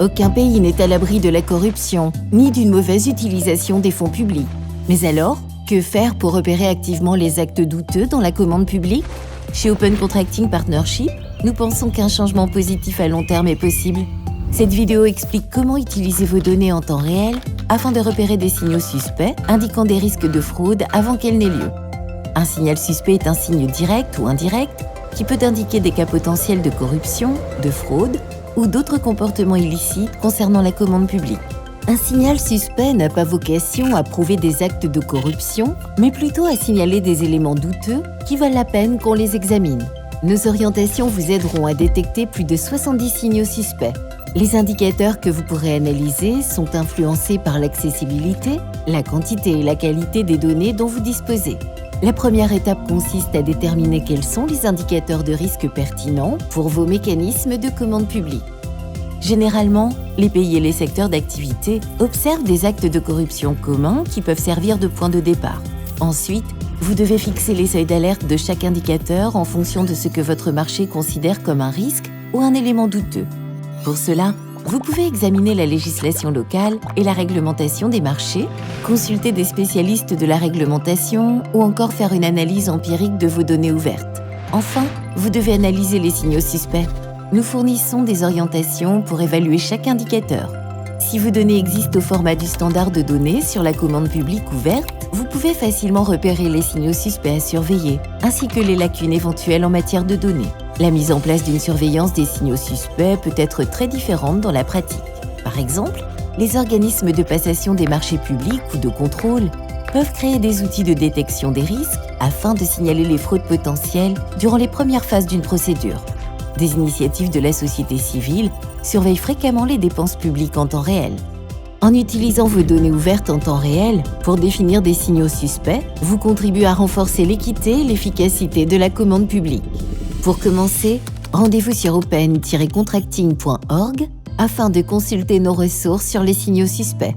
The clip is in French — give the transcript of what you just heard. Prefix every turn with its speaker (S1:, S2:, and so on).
S1: Aucun pays n'est à l'abri de la corruption, ni d'une mauvaise utilisation des fonds publics. Mais alors, que faire pour repérer activement les actes douteux dans la commande publique? Chez Open Contracting Partnership, nous pensons qu'un changement positif à long terme est possible. Cette vidéo explique comment utiliser vos données en temps réel afin de repérer des signaux suspects indiquant des risques de fraude avant qu'elle n'ait lieu. Un signal suspect est un signe direct ou indirect qui peut indiquer des cas potentiels de corruption, de fraude ou d'autres comportements illicites concernant la commande publique. Un signal suspect n'a pas vocation à prouver des actes de corruption, mais plutôt à signaler des éléments douteux qui valent la peine qu'on les examine. Nos orientations vous aideront à détecter plus de 70 signaux suspects. Les indicateurs que vous pourrez analyser sont influencés par l'accessibilité, la quantité et la qualité des données dont vous disposez. La première étape consiste à déterminer quels sont les indicateurs de risque pertinents pour vos mécanismes de commande publique. Généralement, les pays et les secteurs d'activité observent des actes de corruption communs qui peuvent servir de point de départ. Ensuite, vous devez fixer les seuils d'alerte de chaque indicateur en fonction de ce que votre marché considère comme un risque ou un élément douteux. Pour cela, vous pouvez examiner la législation locale et la réglementation des marchés, consulter des spécialistes de la réglementation ou encore faire une analyse empirique de vos données ouvertes. Enfin, vous devez analyser les signaux suspects. Nous fournissons des orientations pour évaluer chaque indicateur. Si vos données existent au format du standard de données sur la commande publique ouverte, vous pouvez facilement repérer les signaux suspects à surveiller, ainsi que les lacunes éventuelles en matière de données. La mise en place d'une surveillance des signaux suspects peut être très différente dans la pratique. Par exemple, les organismes de passation des marchés publics ou de contrôle peuvent créer des outils de détection des risques afin de signaler les fraudes potentielles durant les premières phases d'une procédure. Des initiatives de la société civile surveillent fréquemment les dépenses publiques en temps réel. En utilisant vos données ouvertes en temps réel pour définir des signaux suspects, vous contribuez à renforcer l'équité et l'efficacité de la commande publique. Pour commencer, rendez-vous sur open-contracting.org afin de consulter nos ressources sur les signaux suspects.